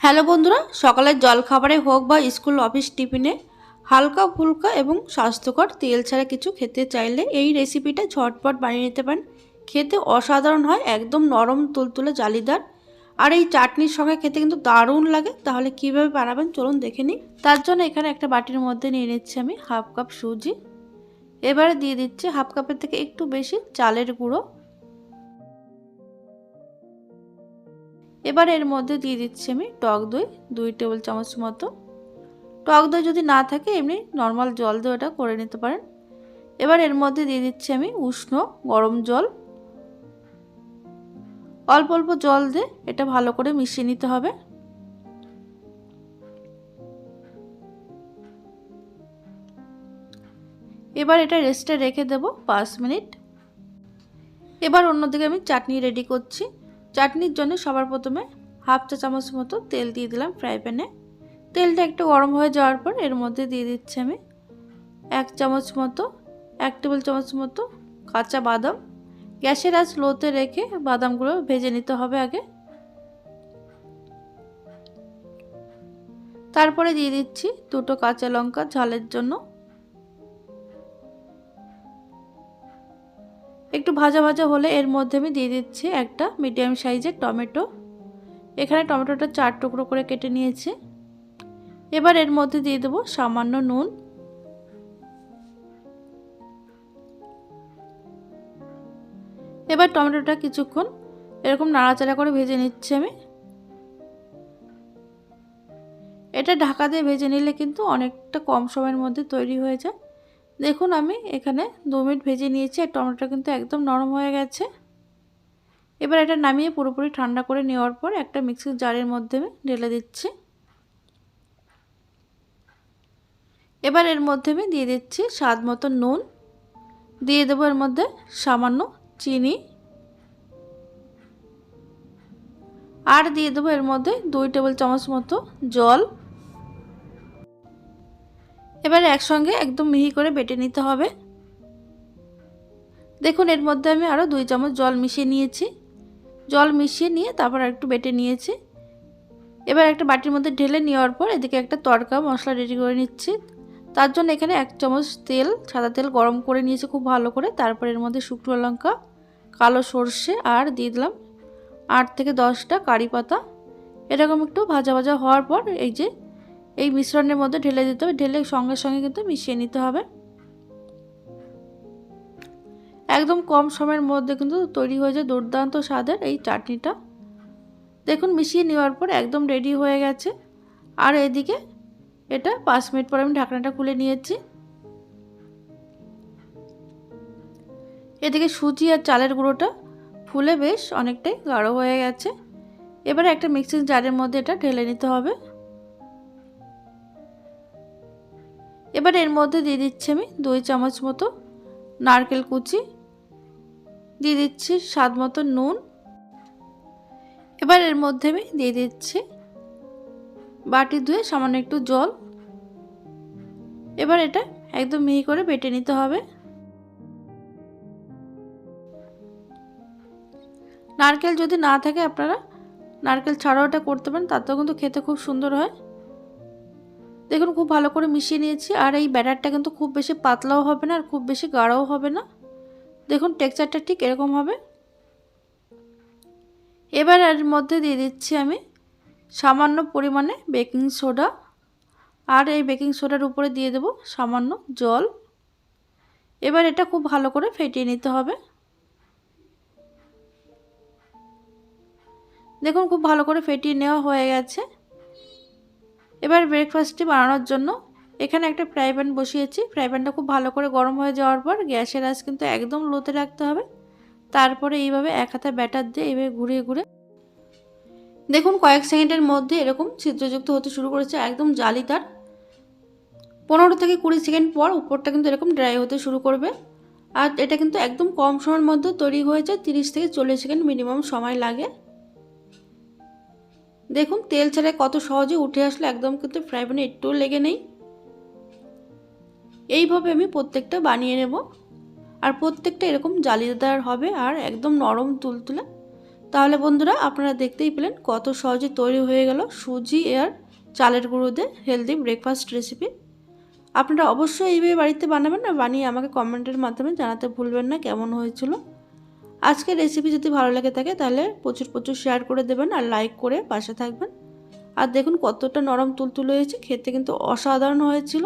Hello বন্ধুরা, সকালের জলখাবারে হোক বা স্কুল অফিস টিফিনে হালকা ফুলকা এবং স্বাস্থ্যকর তেল ছাড়া কিছু খেতে চাইলে এই রেসিপিটা ঝটপট বানিয়ে নিতে পারেন। খেতে অসাধারণ হয়, একদম নরম তুলতুলে জালিদার। আর এই চাটনির সঙ্গে খেতে কিন্তু দারুণ লাগে। তাহলে কিভাবে বানাবেন চলুন দেখে নিই। তার জন্য এখানে একটা বাটির মধ্যে নিয়ে নিচ্ছি আমি হাফ কাপ সুজি। এবারে দিয়ে দিচ্ছি হাফ কাপের থেকে একটু বেশি চালের গুঁড়ো। এবার এর মধ্যে দিয়ে দিচ্ছি আমি টক দই 2 টেবিল চামচ মতো। টক দই যদি না থাকে এমনি নর্মাল জল দিয়ে ওটা করে নিতে পারেন। এবার এর মধ্যে দিয়ে দিচ্ছি আমি উষ্ণ গরম জল। অল্প অল্প জল দিয়ে এটা ভালো করে মিশিয়ে নিতে হবে। এবার এটা রেস্টে রেখে দেব 5 মিনিট। এবার অন্যদিকে আমি চাটনি রেডি করছি। চাটনির জন্য সবার প্রথমে হাফ চা চামচ মতো তেল দিয়ে দিলাম ফ্রাই প্যানে। তেলটা একটু গরম হয়ে যাওয়ার পর এর মধ্যে দিয়ে দিচ্ছি আমি 1 চামচ মতো 1 টেবিল চামচ মতো কাঁচা বাদাম। গ্যাসের আঁচ লোতে রেখে বাদামগুলো ভেজে নিতে হবে আগে। তারপরে দিয়ে দিচ্ছি 2টো কাঁচা লঙ্কা ঝালের জন্য। একটু ভাজা ভাজা হলে এর মধ্যে আমি দিয়ে দিচ্ছি একটা মিডিয়াম সাইজের টমেটো। এখানে টমেটোটা 4 টুকরো করে কেটে নিয়েছি। এবার এর মধ্যে দিয়ে দেব সামান্য নুন। এবার টমেটোটা কিছুক্ষণ এরকম নাড়াচাড়া করে ভেজে নিচ্ছি আমি। এটা ঢাকা দিয়ে ভেজে নিলে কিন্তু অনেকটা কম সময়ের মধ্যে তৈরি হয়ে যায়। দেখুন আমি এখানে 2 মিনিট ভেজে নিয়েছি আর টমেটোটা কিন্তু একদম নরম হয়ে গেছে। এবার এটা নামিয়ে পুরোপুরি ঠান্ডা করে নেওয়ার পর একটা মিক্সিং জারের মধ্যে আমি ঢেলে দিচ্ছি। এবার এর মধ্যে আমি দিয়ে দিচ্ছি স্বাদ মতো নুন। দিয়ে দেবো এর মধ্যে সামান্য চিনি। আর দিয়ে দেবো এর মধ্যে 2 টেবিল চামচ মতো জল। এবার একসঙ্গে একদম মিহি করে বেটে নিতে হবে। দেখুন এর মধ্যে আমি আরও 2 চামচ জল মিশিয়ে নিয়েছি। জল মিশিয়ে নিয়ে তারপর একটু বেটে নিয়েছি। এবার একটা বাটির মধ্যে ঢেলে নেওয়ার পর এদিকে একটা তড়কা মশলা রেডি করে নিচ্ছি। তার জন্য এখানে 1 চামচ তেল, সাদা তেল গরম করে নিয়েছি খুব ভালো করে। তারপর এর মধ্যে শুকনো লঙ্কা, কালো সর্ষে আর দিয়ে দিলাম 8 থেকে 10টা কারি পাতা। এরকম একটু ভাজা ভাজা হওয়ার পর এই মিশ্রণের মধ্যে ঢেলে দিতে হবে। ঢেলে সঙ্গে সঙ্গে কিন্তু মিশিয়ে নিতে হবে। একদম কম সময়ের মধ্যে কিন্তু তৈরি হয়ে যায় দুর্দান্ত স্বাদের এই চাটনিটা। দেখুন মিশিয়ে নেওয়ার পর একদম রেডি হয়ে গেছে। আর এদিকে এটা 5 মিনিট পর আমি ঢাকনাটা খুলে নিয়েছি। এদিকে সুজি আর চালের গুঁড়োটা ফুলে বেশ অনেকটাই গাঢ় হয়ে গেছে। এবারে একটা মিক্সিং জারের মধ্যে এটা ঢেলে নিতে হবে। এবার এর মধ্যে দিয়ে দিচ্ছি আমি 2 চামচ মতো নারকেল কুচি। দিয়ে দিচ্ছি স্বাদ মতো নুন। এবার এর মধ্যে আমি দিয়ে দিচ্ছি বাটি ধুয়ে সামান্য একটু জল। এবার এটা একদম মিহি করে বেটে নিতে হবে। নারকেল যদি না থাকে আপনারা নারকেল ছাড়াও এটা করতে পারেন, তাতেও কিন্তু খেতে খুব সুন্দর হয়। দেখুন খুব ভালো করে মিশিয়ে নিয়েছি। আর এই ব্যাটারটা কিন্তু খুব বেশি পাতলাও হবে না আর খুব বেশি গাঢ়ও হবে না। দেখুন টেক্সচারটা ঠিক এরকম হবে। এবার এর মধ্যে দিয়ে দিচ্ছি আমি সামান্য পরিমাণে বেকিং সোডা। আর এই বেকিং সোডার উপরে দিয়ে দেব সামান্য জল। এবার এটা খুব ভালো করে ফেটিয়ে নিতে হবে। দেখুন খুব ভালো করে ফেটিয়ে নেওয়া হয়ে গেছে। এবার ব্রেকফাস্টটি বানানোর জন্য এখানে একটা ফ্রাই প্যান বসিয়েছি। ফ্রাই প্যানটা খুব ভালো করে গরম হয়ে যাওয়ার পর গ্যাসের আঁচ কিন্তু একদম লোতে রাখতে হবে। তারপরে এইভাবে এক হাতে ব্যাটার দিয়ে এইভাবে ঘুরিয়ে ঘুরে দেখুন কয়েক সেকেন্ডের মধ্যে এরকম ছিদ্রযুক্ত হতে শুরু করেছে, একদম জালিদার। 15 থেকে 20 সেকেন্ড পর উপরটা কিন্তু এরকম ড্রাই হতে শুরু করবে। আর এটা কিন্তু একদম কম সময়ের মধ্যে তৈরি হয়ে যায়, 30 থেকে 40 সেকেন্ড মিনিমাম সময় লাগে। দেখুন তেল ছাড়া কত সহজে উঠে আসলে, একদম কিন্তু ফ্রাই প্যানে একটুও লেগে নেই। এইভাবে আমি প্রত্যেকটা বানিয়ে নেব। আর প্রত্যেকটা এরকম জালিদার হবে আর একদম নরম তুলতুলে। তাহলে বন্ধুরা আপনারা দেখতেই পেলেন কত সহজে তৈরি হয়ে গেল সুজি আর চালের গুঁড়ো দিয়ে হেলদি ব্রেকফাস্ট রেসিপি। আপনারা অবশ্যই এইভাবে বাড়িতে বানাবেন আর বানিয়ে আমাকে কমেন্টের মাধ্যমে জানাতে ভুলবেন না কেমন হয়েছিল। আজকের রেসিপি যদি ভালো লেগে থাকে তাহলে প্রচুর প্রচুর শেয়ার করে দেবেন আর লাইক করে পাশে থাকবেন। আর দেখুন কতটা নরম তুলতুলে হয়েছে, খেতে কিন্তু অসাধারণ হয়েছিল।